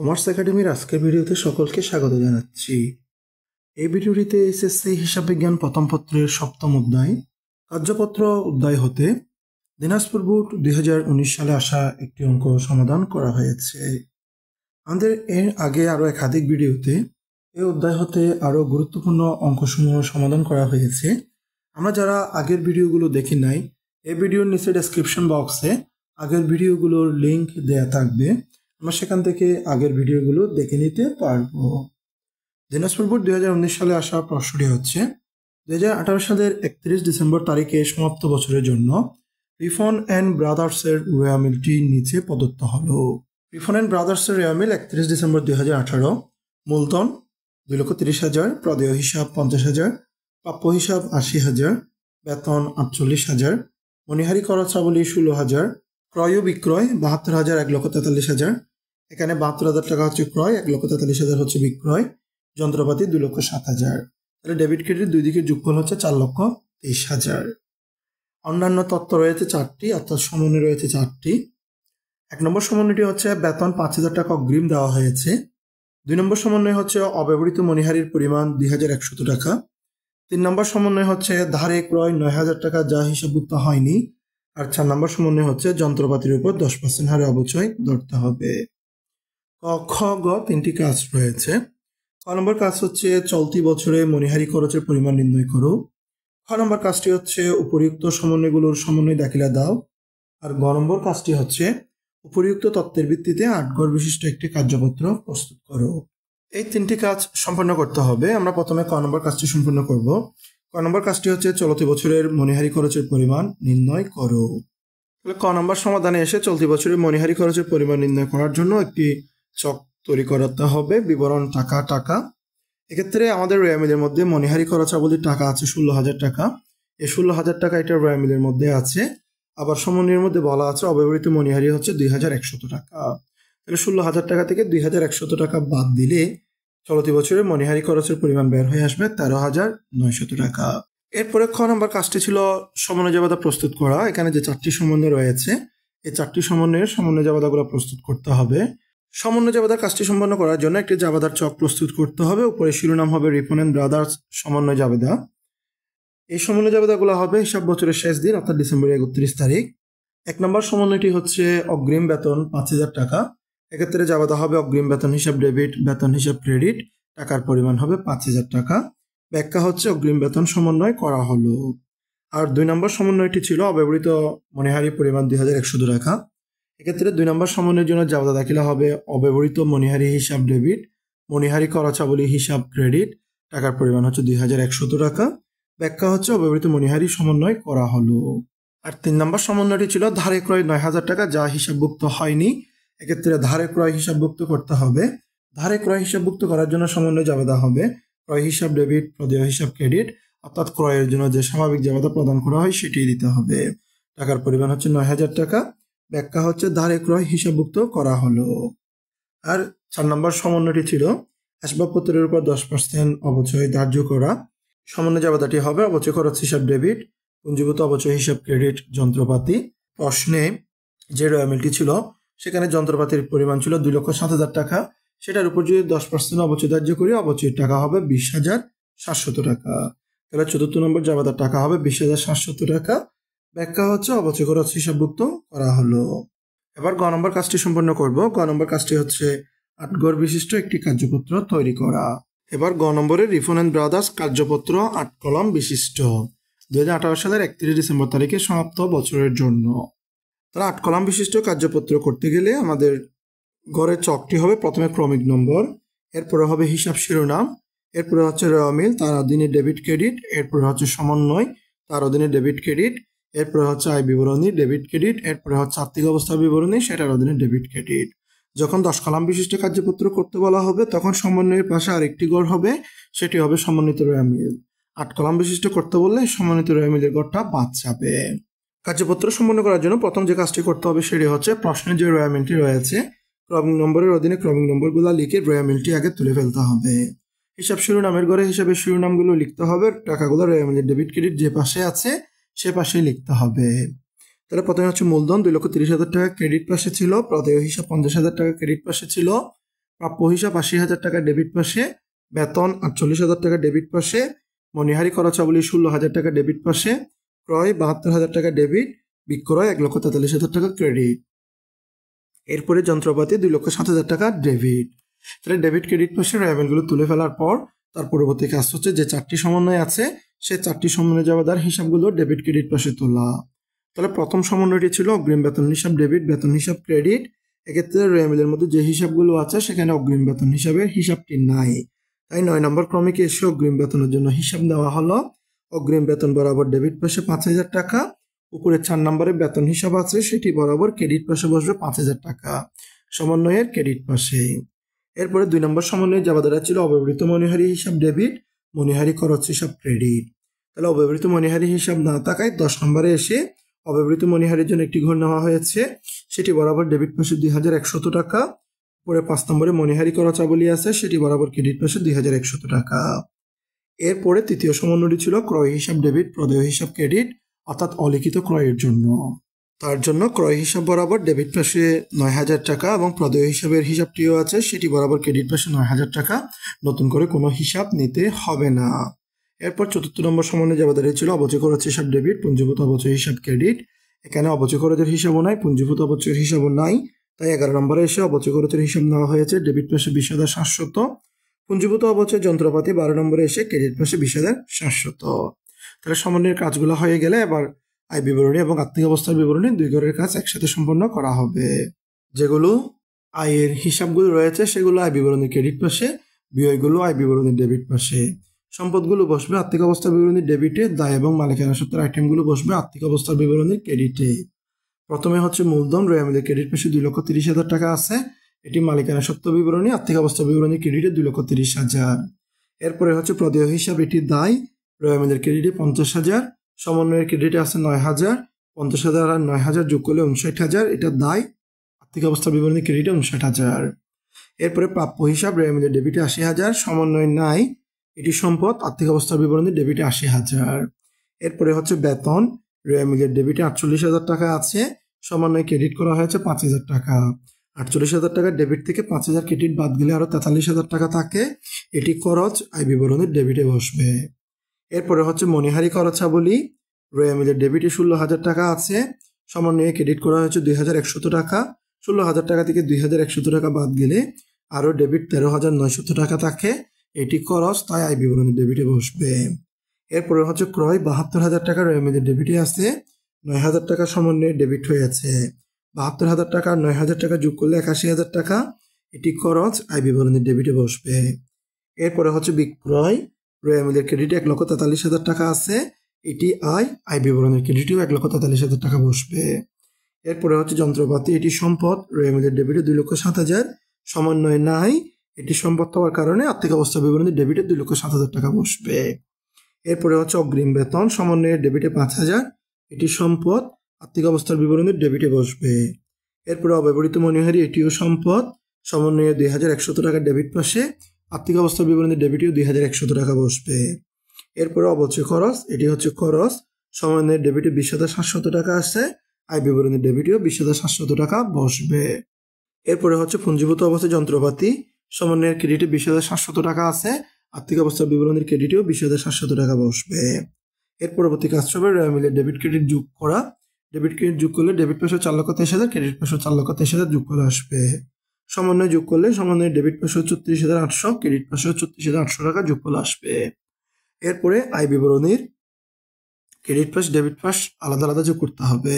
Commerce একাডেমির আজকের ভিডিওতে সকলকে স্বাগত জানাচ্ছি। এই ভিডিওটিতে এসএসসি হিসাব বিজ্ঞান প্রথম পত্রের সপ্তম অধ্যায় কার্যপত্র অধ্যায় হতে দিনাজপুর বোর্ড 2019 সালে আসা একটি অঙ্ক সমাধান করা হয়েছে। আমাদের এর আগে আরও একাধিক ভিডিওতে এই অধ্যায় হতে আরও গুরুত্বপূর্ণ অঙ্কসমূহ সমাধান করা হয়েছে। আমরা যারা আগের ভিডিওগুলো দেখি নাই, এই ভিডিওর নিচে ডেসক্রিপশন বক্সে আগের ভিডিওগুলোর লিঙ্ক দেয়া থাকবে, আমরা সেখান থেকে আগের ভিডিওগুলো দেখে নিতে পারবো। দিনাজপুর বোর্ড 2019 সালে আসা প্রশ্নটি হচ্ছে 2018 সালের 31 ডিসেম্বর তারিখে সমাপ্ত বছরের জন্য রিফন অ্যান্ড ব্রাদার্সের রেওয়া মিলটি নিচে প্রদত্ত হলো। রিফন অ্যান্ড ব্রাদার্সের রেওয়া মিল 31 ডিসেম্বর 2018, মূলধন 2,30,000, প্রদেয় হিসাব 50,000, প্রাপ্য হিসাব 80,000, বেতন 48,000, মণিহারি খরচাবলী 16,000, ক্রয় ও বিক্রয় 72,000, 1,43,000। এখানে 72,000 টাকা হচ্ছে ক্রয়, 1,43,000 হচ্ছে বিক্রয়, যন্ত্রপাতি 2,07,000। তাহলে ডেবিট ক্রেডিট দুই দিকে যোগফল হচ্ছে 4,23,000। অন্যান্য তথ্য রয়েছে 4টি, অর্থাৎ সমন্বয় রয়েছে 4টি। 1 নম্বর সমন্বয়টি হচ্ছে বেতন 5,000 টাকা অগ্রিম দেওয়া হয়েছে। 2 নম্বর সমন্বয় হচ্ছে অব্যবহৃত মণিহারির পরিমাণ 2,100 টাকা। 3 নম্বর সমন্বয় হচ্ছে ধারে ক্রয় 9,000 টাকা যা হিসাবভুক্ত হয়নি। আর 4 নম্বর সমন্বয় হচ্ছে যন্ত্রপাতির উপর 10% হারে অবচয় ধরতে হবে। ক, খ, গ 3টি কাজ রয়েছে। ক নম্বর কাজ হচ্ছে চলতি বছরে মণিহারি খরচের পরিমাণ নির্ণয় করো। খ নম্বর কাজটি হচ্ছে উপরিউক্ত সমন্বয়গুলোর সমন্বয় দাখিলা দাও। আর গ নম্বর কাজটি হচ্ছে উপরিউক্ত তত্ত্বের ভিত্তিতে 8 গড় বিশিষ্ট একটি কার্যপত্র প্রস্তুত করো। এই 3টি কাজ সম্পন্ন করতে হবে। আমরা প্রথমে ক নম্বর কাজটি সম্পন্ন করব। ক নম্বর কাজটি হচ্ছে চলতি বছরের মণিহারি খরচের পরিমাণ নির্ণয় করো। তাহলে ক নম্বর সমাধানে এসে চলতি বছরের মণিহারি খরচের পরিমাণ নির্ণয় করার জন্য একটি চক তৈরি করাতে হবে। বিবরণ টাকা টাকা। এক্ষেত্রে আমাদের রেওয়া মিলের মধ্যে মণিহারি খরচাবলীর টাকা আছে 16,000 টাকা। এই 16,000 টাকা এটা রেওয়া মিলের মধ্যে আছে। আবার সমন্বয়ের মধ্যে বলা আছে অব্যবহৃত মণিহারি হচ্ছে 2,100 টাকা। তাহলে 16,000 টাকা থেকে 2,100 টাকা বাদ দিলে চলতি বছরের মণিহারি খরচের পরিমাণ বের হয়ে আসবে 13,900 টাকা। এরপরে খ নম্বর কাজটি ছিল সমন্বয় জাবেদা প্রস্তুত করা। এখানে যে 4টি সমন্বয় রয়েছে, এই 4টি সমন্বয়ের সমন্বয় জাবেদাগুলো প্রস্তুত করতে হবে। সমন্বয় জাবেদার কাজটি সম্পন্ন করার জন্য একটি জাবেদার চক প্রস্তুত করতে হবে। উপরে শিরোনাম হবে রিফন অ্যান্ড ব্রাদার্স সমন্বয় জাবেদা। এই সমন্বয় জাবেদাগুলো হবে হিসাব বছরের শেষ দিন, অর্থাৎ ডিসেম্বরের 31 তারিখ। 1 নম্বর সমন্বয়টি হচ্ছে অগ্রিম বেতন 5,000 টাকা। এক্ষেত্রে জাবেদা হবে অগ্রিম বেতন হিসাব ডেবিট, বেতন হিসাব ক্রেডিট, টাকার পরিমাণ হবে 5,000 টাকা। ব্যাখ্যা হচ্ছে অগ্রিম বেতন সমন্বয় করা হলো। আর 2 নম্বর সমন্বয়টি ছিল অব্যবহৃত মণিহারি পরিমাণ 2,100 টাকা। এক্ষেত্রে 2 নম্বর সমন্বয়ের জন্য জাবেদা দাখিলা হবে অব্যবহৃত মণিহারি হিসাব ডেবিট, মণিহারি খরচাবলী হিসাব ক্রেডিট, টাকার পরিমাণ হচ্ছে 2,100 টাকা। ব্যাখ্যা হচ্ছে অব্যবহৃত মণিহারি সমন্বয় করা হলো। আর 3 নম্বর সমন্বয়টি ছিল ধারে ক্রয় 9,000 টাকা যা হিসাবভুক্ত হয়নি। এক্ষেত্রে ধারে ক্রয় হিসাবভুক্ত করতে হবে। ধারে ক্রয় হিসাবভুক্ত করার জন্য সমন্বয় জাবেদা হবে ক্রয় হিসাব ডেবিট, প্রদেয় হিসাব ক্রেডিট, অর্থাৎ ক্রয়ের জন্য যে স্বাভাবিক জাবেদা প্রদান করা হয় সেটি দিতে হবে। টাকার পরিমাণ হচ্ছে 9,000 টাকা। ব্যাখ্যা হচ্ছে ধারে ক্রয় হিসাবভুক্ত করা হলো। আর 4 নম্বর সমন্বয়টি ছিল আসবাবপত্রের উপর 10% অবচয় ধার্য করা। সমন্বয় জাবেদাটি হবে অবচয় খরচ হিসাব ডেবিট, পুঞ্জীভূত অবচয় হিসাব ক্রেডিট, যন্ত্রপাতি। প্রশ্নে যে রেওয়া মিলটি ছিল সেখানে যন্ত্রপাতির পরিমাণ ছিল 2,07,000 টাকা। সেটার উপর যদি 10% অবচয় ধার্য করি, অবচয়ের টাকা হবে 20,700 টাকা। তাহলে 4র্থ নম্বর জাবেদার টাকা হবে 20,700 টাকা। ব্যাখ্যা হচ্ছে অবচয় খরচ হিসাবভুক্ত করা হলো। এবার গ নম্বর কাজটি সম্পন্ন করব। গ নম্বর কাজটি হচ্ছে 8 গড় বিশিষ্ট একটি কার্যপত্র তৈরি করা। এবার গ নম্বরের রিফন অ্যান্ড ব্রাদার্স কার্যপত্র 8 কলাম বিশিষ্ট 2018 সালের 31 ডিসেম্বর তারিখে সমাপ্ত বছরের জন্য। তাহলে 8 কলাম বিশিষ্ট কার্যপত্র করতে গেলে আমাদের গড়ের চকটি হবে প্রথমে ক্রমিক নম্বর, এরপরে হবে হিসাব শিরোনাম, এরপরে হচ্ছে রেওয়া মিল, তার অধীনে ডেবিট ক্রেডিট, এরপরে হচ্ছে সমন্বয়, তার অধীনে ডেবিট ক্রেডিট, এরপরে হচ্ছে আয় বিবরণী ডেবিট ক্রেডিট, এরপরে হচ্ছে আর্থিক অবস্থা বিবরণী, সেটার অধীনে ডেবিট ক্রেডিট। যখন 10 কলাম বিশিষ্ট কার্যপত্র করতে বলা হবে তখন সমন্বয়ের পাশে আরেকটি গড় হবে, সেটি হবে সমন্বিত রেওয়া মিল। 8 কলাম বিশিষ্ট করতে বললে সমন্বিত রেওয়া মিলের গড়টা বাদ যাবে। কার্যপত্র সম্পন্ন করার জন্য প্রথম যে কাজটি করতে হবে সেটি হচ্ছে প্রশ্নের যে রেওয়া মিলটি রয়েছে ক্রমিক নম্বরের অধীনে ক্রমিক নম্বরগুলো লিখে রেওয়া মিলটি আগে তুলে ফেলতে হবে। হিসাব শিরোনামের ঘরে হিসাবের শিরোনামগুলো লিখতে হবে, টাকাগুলো রেওয়া মিলের ডেবিট ক্রেডিট যে পাশে আছে সে পাশেই লিখতে হবে। তাহলে প্রথমে হচ্ছে মূলধন 2,30,000 টাকা ক্রেডিট পাশে ছিল, প্রদেয় হিসাব 50,000 টাকা ক্রেডিট পাশে ছিল, প্রাপ্য হিসাব ৮০,০০০ টাকা ডেবিট পাশে, বেতন ৪৮,০০০ টাকা ডেবিট পাশে, মণিহারি খরচাবলী ১৬,০০০ টাকা ডেবিট পাশে, ক্রয় ৭২,০০০ টাকা ডেবিট, বিক্রয় ১,৪৩,০০০ টাকা ক্রেডিট। এরপরে যন্ত্রপাতি ২,০৭,০০০ টাকা ডেবিট। তাহলে ডেবিট ক্রেডিট পাশে রেয়াবেলগুলো তুলে ফেলার পর তার পরবর্তী কাজ হচ্ছে যে 4টি সমন্বয় আছে সেই 4টি সমন্বয় জমাদার হিসাবগুলো ডেবিট ক্রেডিট পাশে তোলা। তাহলে প্রথম সমন্বয়টি ছিল অগ্রিম বেতন হিসাব ডেবিট, বেতন হিসাব ক্রেডিট। এক্ষেত্রে রেয়াবেলের মধ্যে যে হিসাবগুলো আছে সেখানে অগ্রিম বেতন হিসাবের হিসাবটি নাই, তাই 9 নম্বর ক্রমিকে এসে অগ্রিম বেতনের জন্য হিসাব দেওয়া হলো। অগ্রিম বেতন বরাবর ডেবিট পাশে 5,000 টাকা, উপরে 4 নম্বরে বেতন হিসাব আছে সেটি বরাবর ক্রেডিট পাশে বসবে 5,000 টাকা সমন্বয়ের ক্রেডিট পাশে। এরপরে 2 নম্বর সমন্বয়ে জমাদার ছিল অব্যবহৃত মণিহারি হিসাব ডেবিট, মণিহারি খরচ হিসাব ক্রেডিট। তাহলে অব্যবহৃত মণিহারি হিসাব না থাকায় 10 নম্বরে এসে অব্যবহৃত মণিহারির জন্য একটি ঘর নেওয়া হয়েছে, সেটি বরাবর ডেবিট পাশে 2,100 টাকা। পরে 5 নম্বরে মণিহারি খরচাবলী আছে সেটি বরাবর ক্রেডিট পাশে 2,100 টাকা। এরপরে তৃতীয় সমন্বয়টি ছিল ক্রয় হিসাব ডেবিট, প্রদেয় হিসাব ক্রেডিট, অর্থাৎ অলিখিত ক্রয়ের জন্য। তার জন্য ক্রয় হিসাব বরাবর ডেবিট পাশে 9,000 টাকা এবং প্রদেয় হিসাবের হিসাবটিও আছে সেটি বরাবর ক্রেডিট পাশে 9,000 টাকা। নতুন করে কোনো হিসাব নিতে হবে না। এরপর 4র্থ নম্বর সমন্বয় জমাদারি ছিল অবচয় খরচ হিসাব ডেবিট, পুঞ্জীভূত অবচয় হিসাব ক্রেডিট। এখানে অবচয় খরচের হিসাবও নাই, পুঞ্জীভূত অবচয়ের হিসাবও নাই, তাই 11 নম্বরে এসে অবচয় খরচের হিসাব নেওয়া হয়েছে ডেবিট পাশে 20,700, পুঞ্জীভূত অবচয় যন্ত্রপাতি 12 নম্বরে এসে ক্রেডিট পাশে 20,700। তাহলে সমন্বয়ের কাজগুলো হয়ে গেলে এবার আয় বিবরণী এবং আর্থিক অবস্থার বিবরণী 2 ঘরের কাজ একসাথে সম্পন্ন করা হবে। যেগুলো আয়ের হিসাবগুলো রয়েছে সেগুলো আয় বিবরণীর ক্রেডিট পাশে, ব্যয়গুলো আয় বিবরণীর ডেবিট পাশে। সম্পদগুলো বসবে আর্থিক অবস্থার বিবরণীর ডেবিটে, দায় এবং মালিকানা সত্ত্বের আইটেমগুলো বসবে আর্থিক অবস্থার বিবরণীর ক্রেডিটে। প্রথমে হচ্ছে মূলধন, রেয়ামিলের ক্রেডিট পাশে 2,30,000 টাকা আছে, এটি মালিকানা সত্ত্ব বিবরণী, আর্থিক অবস্থা বিবরণী ক্রেডিটে 2,30,000। এরপরে হচ্ছে প্রদেয় হিসাব, এটি দায়, রেয়ামিলের ক্রেডিটে 50,000, সমন্বয়ের ক্রেডিটে আছে 9,000, 50,000 আর 9,000 যোগ করলে 59,000, এটা দায়, আর্থিক অবস্থা বিবরণী ক্রেডিটে 59,000। এরপরে প্রাপ্য হিসাব, রেয়ামিলের ডেবিটে 80,000, সমন্বয় নাই, এটি সম্পদ, আর্থিক অবস্থার বিবরণী ডেবিটে 80,000। এরপরে হচ্ছে বেতন, রেয়ামিলের ডেবিটে 48,000 টাকা আছে, সমন্বয় ক্রেডিট করা হয়েছে 5,000 টাকা। 48,000 টাকা ডেবিট থেকে 5,000 ক্রেডিট বাদ গেলে আরো 43,000 টাকা থাকে, এটি খরচ আয় বিবরণীর ডেবিটে বসবে। এরপরে হচ্ছে মণিহারি খরচাবলী, রেয়ামিলের ডেবিটে 16,000 টাকা আছে, সমন্বয়ে ক্রেডিট করা হয়েছে 2,100 টাকা। 16,000 টাকা থেকে 2,100 টাকা বাদ গেলে আরো ডেবিট 13,900 টাকা থাকে, এটি খরচ, তাই আয় বিবরণী ডেবিটে বসবে। এরপরে হচ্ছে ক্রয়, 72,000 টাকা রেয়ামিলের ডেবিটে আছে, 9,000 টাকা সমন্বয়ে ডেবিট হয়েছে। 72,000 টাকা আর 9,000 টাকা যোগ করলে 81,000 টাকা, এটি খরচ, আয় বিবরণী ডেবিটে বসবে। এরপরে হচ্ছে বিক্রয়, রেয়ামিলের ক্রেডিটে 1,43,000 টাকা আছে, এটি আয় বিবরণীর ক্রেডিটেও 1,43,000 টাকা বসবে। এরপরে হচ্ছে যন্ত্রপাতি, এটি সম্পদ, রেয়ামিলের ডেবিটে 2,07,000, সমন্বয় নাই, এটি সম্পদ হওয়ার কারণে আর্থিক অবস্থা বিবরণী ডেবিটে 2,07,000 টাকা বসবে। এরপরে হচ্ছে অগ্রিম বেতন, সমন্বয়ের ডেবিটে 5,000, এটি সম্পদ, আর্থিক অবস্থার বিবরণী ডেবিটে বসবে। এরপরে অব্যবহৃত মণিহারি, এটিও সম্পদ, সমন্বয়ে 2,100 টাকা ডেবিট পাশে, আর্থিক অবস্থার বিবরণী ডেবিটেও 2,100 টাকা বসবে। এরপরে অবচয় খরচ, এটি হচ্ছে খরচ, সমন্বয়ের ডেবিটে 20,700 টাকা আছে, আয় বিবরণী ডেবিটেও 20,700 টাকা বসবে। এরপরে হচ্ছে পুঞ্জীভূত অবস্থায় যন্ত্রপাতি, সমন্বয়ের ক্রেডিটে 20,700 টাকা আছে, আর্থিক অবস্থার বিবরণীর ক্রেডিটেও 20,700 টাকা বসবে। এর পরবর্তী কাজ হবে রেয়ামিলের ডেবিট ক্রেডিট যোগ করা। ডেবিট ক্রেডিট যোগ করলে ডেবিট পাশে 4,23,000, ক্রেডিট পাশে 4,23,000 যোগ করে আসবে। সমন্বয় যোগ করলে সমন্বয়ের ডেবিট পাশে 34,800, ক্রেডিট পাশে 34,800 টাকা যোগ করে আসবে। এরপরে আয় বিবরণীর ক্রেডিট পাশ ডেবিট পাশ আলাদা আলাদা যোগ করতে হবে।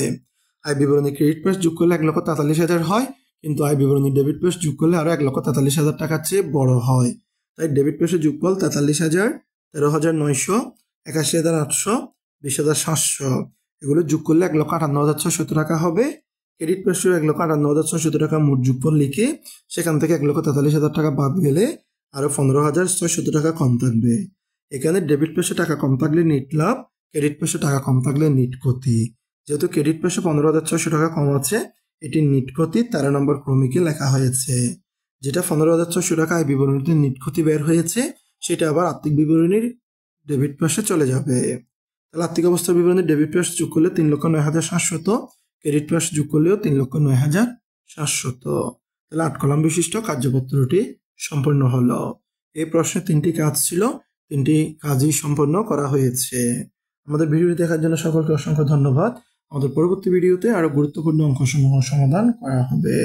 আয় বিবরণীর ক্রেডিট পাশ যোগ করলে 1,43,000 হয়, কিন্তু আয় বিবরণীর ডেবিট পাশ যোগ করলে আরো 1,43,000 টাকার চেয়ে বড় হয়, তাই ডেবিট পাশে যোগফল 43,000, 13,900, 81,800, 20,700, এগুলো যোগ করলে 1,58,600 টাকা হবে। ক্রেডিট পাশে 1,58,600 টাকা মোট যোগফল লিখে সেখান থেকে 1,43,000 টাকা বাদ গেলে আরো 15,600 টাকা কম থাকবে। এখানে ডেবিট পাশে টাকা কম থাকলে নিট লাভ, ক্রেডিট পাশে টাকা কম থাকলে নিট ক্ষতি। যেহেতু ক্রেডিট পাশে 15,600 টাকা কম আছে, এটি নিট ক্ষতি 13 নম্বর ক্রমিকে লেখা হয়েছে। যেটা 15,600 টাকা আয় বিবরণীতে নিট ক্ষতি বের হয়েছে, সেটা আবার আর্থিক বিবরণীর ডেবিট পাশে চলে যাবে। তাহলে আর্থিক অবস্থার বিবরণীর ডেবিট পাশ যোগ করলে 3,09,700, ক্রেডিট পাশ যোগ করলেও 3,09,700। তাহলে 8 কলাম বিশিষ্ট কার্যপত্রটি সম্পন্ন হলো। এই প্রশ্নে 3টি কাজ ছিল, 3টি কাজই সম্পন্ন করা হয়েছে। আমাদের ভিডিওটি দেখার জন্য সকলকে অসংখ্য ধন্যবাদ। আমাদের পরবর্তী ভিডিওতে আরো গুরুত্বপূর্ণ অঙ্ক সমূহ সমাধান করা হবে।